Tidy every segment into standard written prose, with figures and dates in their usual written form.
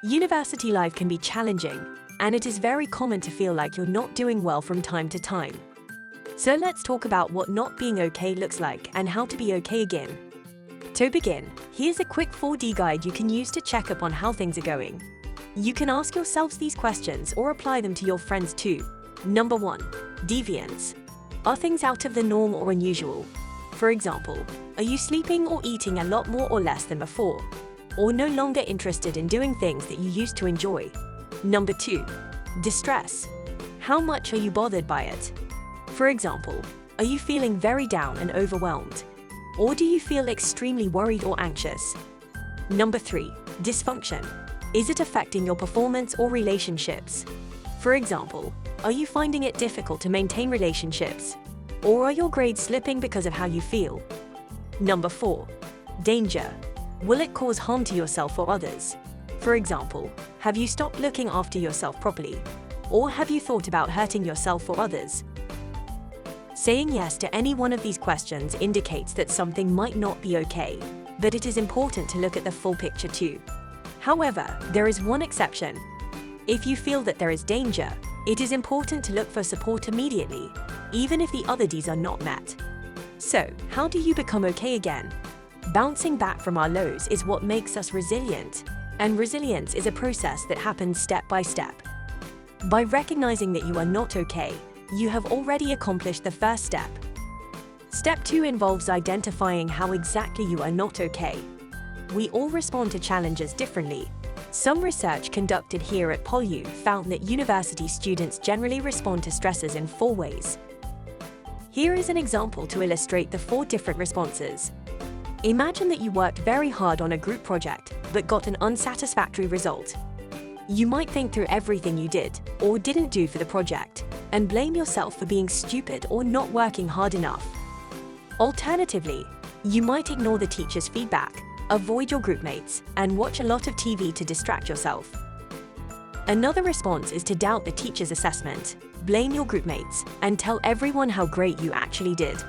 University life can be challenging, and it is very common to feel like you're not doing well from time to time. So let's talk about what not being okay looks like and how to be okay again. To begin, here's a quick 4D guide you can use to check up on how things are going. You can ask yourselves these questions or apply them to your friends too. Number 1. Deviance. Are things out of the norm or unusual? For example, are you sleeping or eating a lot more or less than before? Or no longer interested in doing things that you used to enjoy? Number 2. Distress. How much are you bothered by it? For example, are you feeling very down and overwhelmed? Or do you feel extremely worried or anxious? Number 3. Dysfunction. Is it affecting your performance or relationships? For example, are you finding it difficult to maintain relationships? Or are your grades slipping because of how you feel? Number 4. Danger. Will it cause harm to yourself or others? For example, have you stopped looking after yourself properly? Or have you thought about hurting yourself or others? Saying yes to any one of these questions indicates that something might not be okay, but it is important to look at the full picture too. However, there is one exception. If you feel that there is danger, it is important to look for support immediately, even if the other Ds are not met. So, how do you become okay again? Bouncing back from our lows is what makes us resilient, and resilience is a process that happens step by step. By recognizing that you are not okay, you have already accomplished the first step. Step 2 involves identifying how exactly you are not okay. We all respond to challenges differently. Some research conducted here at PolU found that university students generally respond to stresses in 4 ways. Here is an example to illustrate the 4 different responses. Imagine that you worked very hard on a group project, but got an unsatisfactory result. You might think through everything you did or didn't do for the project, and blame yourself for being stupid or not working hard enough. Alternatively, you might ignore the teacher's feedback, avoid your groupmates, and watch a lot of TV to distract yourself. Another response is to doubt the teacher's assessment, blame your groupmates, and tell everyone how great you actually did.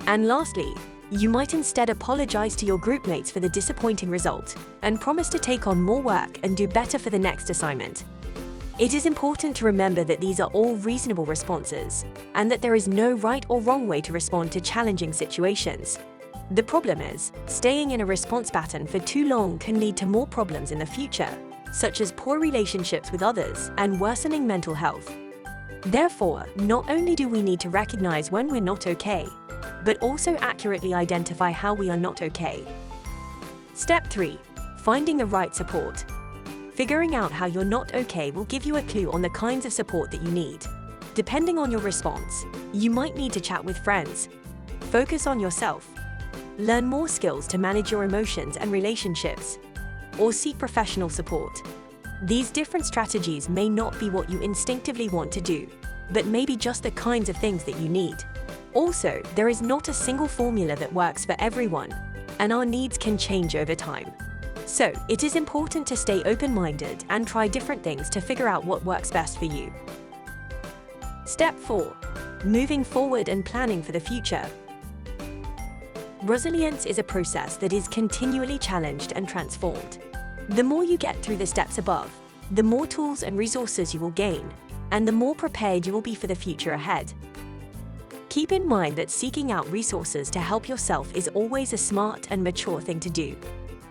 And lastly, you might instead apologize to your groupmates for the disappointing result and promise to take on more work and do better for the next assignment. It is important to remember that these are all reasonable responses and that there is no right or wrong way to respond to challenging situations. The problem is, staying in a response pattern for too long can lead to more problems in the future, such as poor relationships with others and worsening mental health. Therefore, not only do we need to recognize when we're not okay, but also accurately identify how we are not okay. Step 3. Finding the right support. Figuring out how you're not okay will give you a clue on the kinds of support that you need. Depending on your response, you might need to chat with friends, focus on yourself, learn more skills to manage your emotions and relationships, or seek professional support. These different strategies may not be what you instinctively want to do, but maybe just the kinds of things that you need. Also, there is not a single formula that works for everyone, and our needs can change over time. So, it is important to stay open-minded and try different things to figure out what works best for you. Step 4. Moving forward and planning for the future. Resilience is a process that is continually challenged and transformed. The more you get through the steps above, the more tools and resources you will gain, and the more prepared you will be for the future ahead. Keep in mind that seeking out resources to help yourself is always a smart and mature thing to do.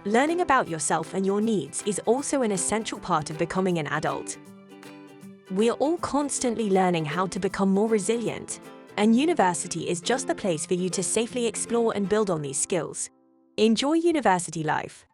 Learning about yourself and your needs is also an essential part of becoming an adult. We are all constantly learning how to become more resilient, and university is just the place for you to safely explore and build on these skills. Enjoy university life.